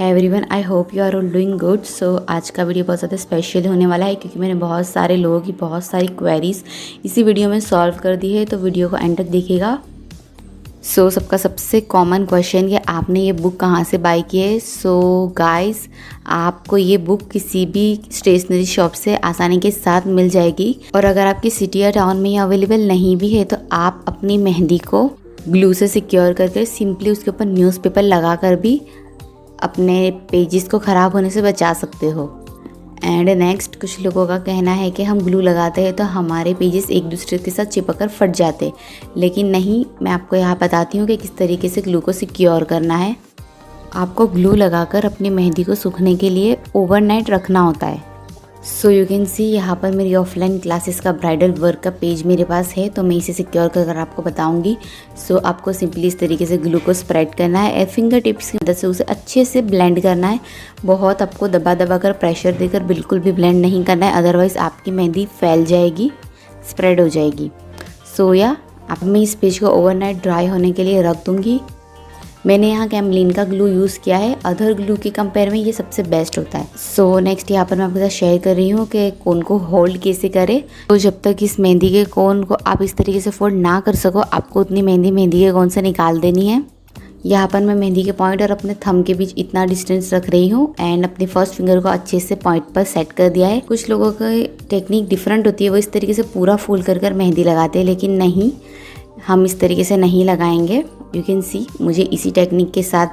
है everyone, I hope you are all doing good. So आज का वीडियो बहुत ज़्यादा स्पेशल होने वाला है क्योंकि मैंने बहुत सारे लोगों की बहुत सारी क्वेरीज इसी वीडियो में सॉल्व कर दी है, तो वीडियो को एंड तक देखिएगा। सबका सबसे कॉमन क्वेश्चन कि आपने ये बुक कहाँ से बाय की है। गाइस, आपको ये बुक किसी भी स्टेशनरी शॉप से आसानी के साथ मिल जाएगी, और अगर आपकी सिटी या टाउन में ये अवेलेबल नहीं भी है तो आप अपनी मेहंदी को ग्लू से सिक्योर करके सिंपली उसके ऊपर न्यूज़पेपर लगा कर भी अपने पेजेस को ख़राब होने से बचा सकते हो। एंड नेक्स्ट, कुछ लोगों का कहना है कि हम ग्लू लगाते हैं तो हमारे पेजेस एक दूसरे के साथ चिपक कर फट जाते, लेकिन नहीं, मैं आपको यहाँ बताती हूँ कि किस तरीके से ग्लू को सिक्योर करना है। आपको ग्लू लगाकर अपनी मेहंदी को सूखने के लिए ओवरनाइट रखना होता है। यू कैन सी यहाँ पर मेरी ऑफलाइन क्लासेस का ब्राइडल वर्क का पेज मेरे पास है, तो मैं इसे सिक्योर कर आपको बताऊंगी। आपको सिंपली इस तरीके से ग्लू को स्प्रेड करना है, फिंगर टिप्स की मदद से उसे अच्छे से ब्लेंड करना है। बहुत आपको दबा दबा कर प्रेशर देकर बिल्कुल भी ब्लेंड नहीं करना है, अदरवाइज़ आपकी मेहंदी फैल जाएगी, स्प्रेड हो जाएगी। अब मैं इस पेज को ओवरनाइट ड्राई होने के लिए रख दूँगी। मैंने यहाँ कैमलिन का ग्लू यूज़ किया है, अदर ग्लू के कंपेयर में ये सबसे बेस्ट होता है। नेक्स्ट यहाँ पर मैं आपके साथ शेयर कर रही हूँ कि कोन को होल्ड कैसे करें। जब तक इस मेहंदी के कोन को आप इस तरीके से फोल्ड ना कर सको, आपको उतनी मेहंदी के कोन से निकाल देनी है। यहाँ पर मैं मेहंदी के पॉइंट और अपने थंब के बीच इतना डिस्टेंस रख रही हूँ एंड अपने फर्स्ट फिंगर को अच्छे से पॉइंट पर सेट कर दिया है। कुछ लोगों की टेक्निक डिफरेंट होती है, वो इस तरीके से पूरा फूल कर मेहंदी लगाते हैं, लेकिन नहीं, हम इस तरीके से नहीं लगाएंगे। यू कैन सी मुझे इसी टेक्निक के साथ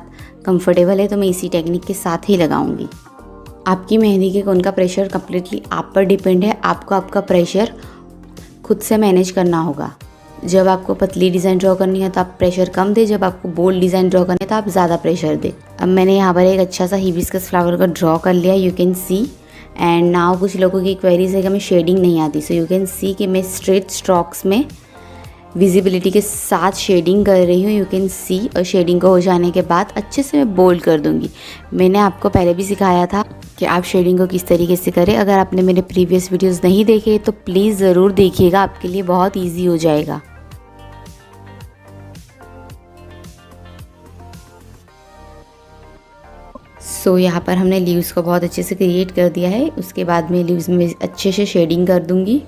कंफर्टेबल है, तो मैं इसी टेक्निक के साथ ही लगाऊंगी। आपकी मेहंदी के कोन का प्रेशर कम्प्लीटली आप पर डिपेंड है, आपको आपका प्रेशर खुद से मैनेज करना होगा। जब आपको पतली डिज़ाइन ड्रॉ करनी है तो आप प्रेशर कम दे, जब आपको बोल्ड डिज़ाइन ड्रॉ करनी है तो आप ज़्यादा प्रेशर दे। अब मैंने यहाँ पर एक अच्छा सा हिबिस्कस फ्लावर का ड्रॉ कर लिया, you can see. And now कुछ लोगों की क्वेरीज है कि हमें शेडिंग नहीं आती, यू कैन सी कि मैं स्ट्रेट स्ट्रोक्स में विजिबिलिटी के साथ शेडिंग कर रही हूँ, यू कैन सी। और शेडिंग को हो जाने के बाद अच्छे से मैं बोल्ड कर दूँगी। मैंने आपको पहले भी सिखाया था कि आप शेडिंग को किस तरीके से करें। अगर आपने मेरे प्रीवियस वीडियोस नहीं देखे तो प्लीज़ ज़रूर देखिएगा, आपके लिए बहुत ईजी हो जाएगा। यहाँ पर हमने लीव्स को बहुत अच्छे से क्रिएट कर दिया है। उसके बाद में लीव्स में अच्छे से शेडिंग कर दूँगी।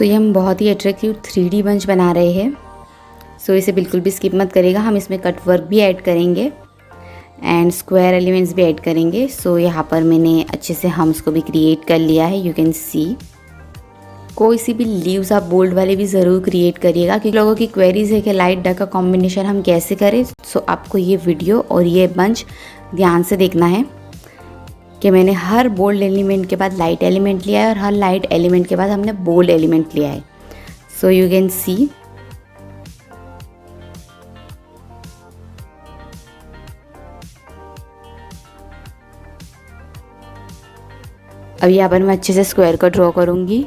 ये हम बहुत ही अट्रैक्टिव 3D बंच बना रहे हैं। इसे बिल्कुल भी स्किप मत करेगा, हम इसमें कट वर्क भी ऐड करेंगे एंड स्क्वायर एलिमेंट्स भी ऐड करेंगे। यहाँ पर मैंने अच्छे से हम्स को भी क्रिएट कर लिया है, यू कैन सी। कोई सी भी लीव्स आप बोल्ड वाले भी ज़रूर क्रिएट करिएगा, क्योंकि लोगों की क्वेरीज है कि लाइट डार्क का कॉम्बिनेशन हम कैसे करें। आपको ये वीडियो और ये बंच ध्यान से देखना है कि मैंने हर बोल्ड एलिमेंट के बाद लाइट एलिमेंट लिया है और हर लाइट एलिमेंट के बाद हमने बोल्ड एलिमेंट लिया है। You can see. अब यहाँ पर मैं अच्छे से स्क्वायर को ड्रॉ करूँगी।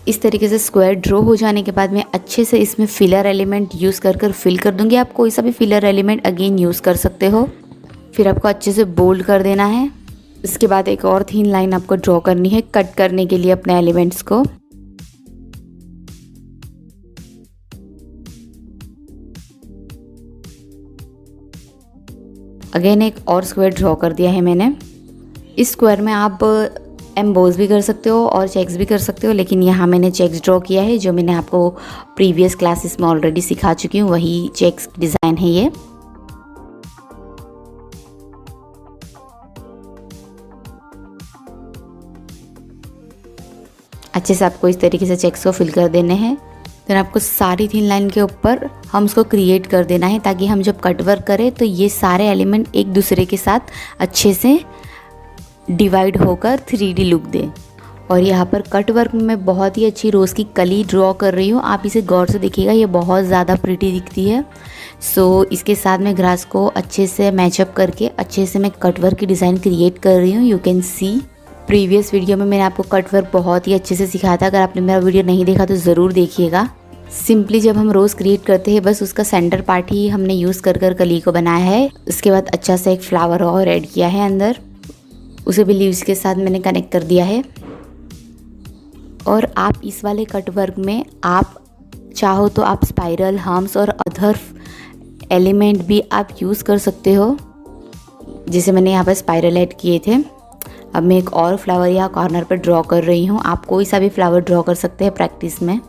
इस तरीके से स्क्वायर ड्रॉ हो जाने के बाद मैं अच्छे से इसमें फिलर एलिमेंट यूज़ कर फिल कर दूँगी। आप कोई सा भी फिलर एलिमेंट अगेन यूज़ कर सकते हो। फिर आपको अच्छे से बोल्ड कर देना है। इसके बाद एक और थीन लाइन आपको ड्रॉ करनी है कट करने के लिए अपने एलिमेंट्स को। अगेन एक और स्क्वायर ड्रॉ कर दिया है मैंने। इस स्क्वायर में आप एम्बोज भी कर सकते हो और चेक्स भी कर सकते हो, लेकिन यहाँ मैंने चेक्स ड्रॉ किया है, जो मैंने आपको प्रीवियस क्लासेस में ऑलरेडी सिखा चुकी हूँ, वही चेक्स डिज़ाइन है ये। अच्छे से आपको इस तरीके से चेक्स को फिल कर देने हैं। फिर आपको सारी थीन लाइन के ऊपर हम उसको क्रिएट कर देना है, ताकि हम जब कट वर्क करें तो ये सारे एलिमेंट एक दूसरे के साथ अच्छे से डिवाइड होकर 3D लुक दे। और यहाँ पर कट वर्क में मैं बहुत ही अच्छी रोज़ की कली ड्रॉ कर रही हूँ, आप इसे गौर से देखिएगा, ये बहुत ज़्यादा प्रिटी दिखती है। इसके साथ मैं ग्रास को अच्छे से मैचअप करके अच्छे से मैं कट वर्क की डिज़ाइन क्रिएट कर रही हूँ, you can see. Previous video में मैंने आपको कट वर्क बहुत ही अच्छे से सिखाया था, अगर आपने मेरा वीडियो नहीं देखा तो ज़रूर देखिएगा। सिंपली जब हम रोज़ क्रिएट करते हैं, बस उसका सेंटर पार्ट ही हमने यूज़ कर कली को बनाया है। उसके बाद अच्छा सा एक फ्लावर और ऐड किया है अंदर, उसे भी लीव्स के साथ मैंने कनेक्ट कर दिया है। और आप इस वाले कट वर्क में आप चाहो तो आप स्पाइरल, हम्स और अदर एलिमेंट भी आप यूज़ कर सकते हो। जिसे मैंने यहाँ पर स्पाइरल ऐड किए थे। अब मैं एक और फ्लावर यहाँ कॉर्नर पर ड्रॉ कर रही हूँ। आप कोई सा भी फ्लावर ड्रॉ कर सकते हैं प्रैक्टिस में।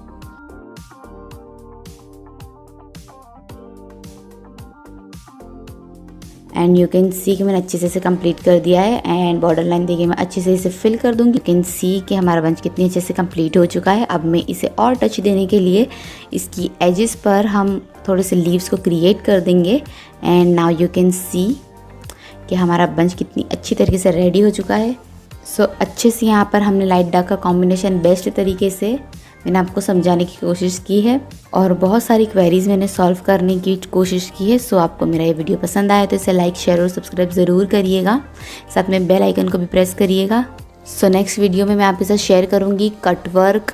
एंड यू कैन सी कि मैंने अच्छे से इसे कंप्लीट कर दिया है। एंड बॉर्डर लाइन देखिए मैं अच्छे से इसे फिल कर दूंगी। यू कैन सी कि हमारा बंच कितनी अच्छे से कंप्लीट हो चुका है। अब मैं इसे और टच देने के लिए इसकी एजेस पर हम थोड़े से लीव्स को क्रिएट कर देंगे। And now you can see कि हमारा बंच कितनी अच्छी तरीके से रेडी हो चुका है। सो अच्छे से यहाँ पर हमने लाइट डार्क का कॉम्बिनेशन बेस्ट तरीके से मैंने आपको समझाने की कोशिश की है और बहुत सारी क्वेरीज मैंने सॉल्व करने की कोशिश की है। सो आपको मेरा ये वीडियो पसंद आया तो इसे लाइक शेयर और सब्सक्राइब ज़रूर करिएगा। साथ में बेल आइकन को भी प्रेस करिएगा। सो नेक्स्ट वीडियो में मैं आपके साथ शेयर करूँगी cutwork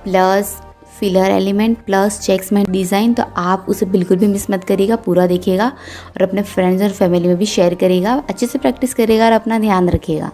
plus filler element plus checks में डिज़ाइन। तो आप उसे बिल्कुल भी मिस मत करिएगा, पूरा देखिएगा और अपने फ्रेंड्स और फैमिली में भी शेयर करिएगा। अच्छे से प्रैक्टिस करिएगा और अपना ध्यान रखिएगा।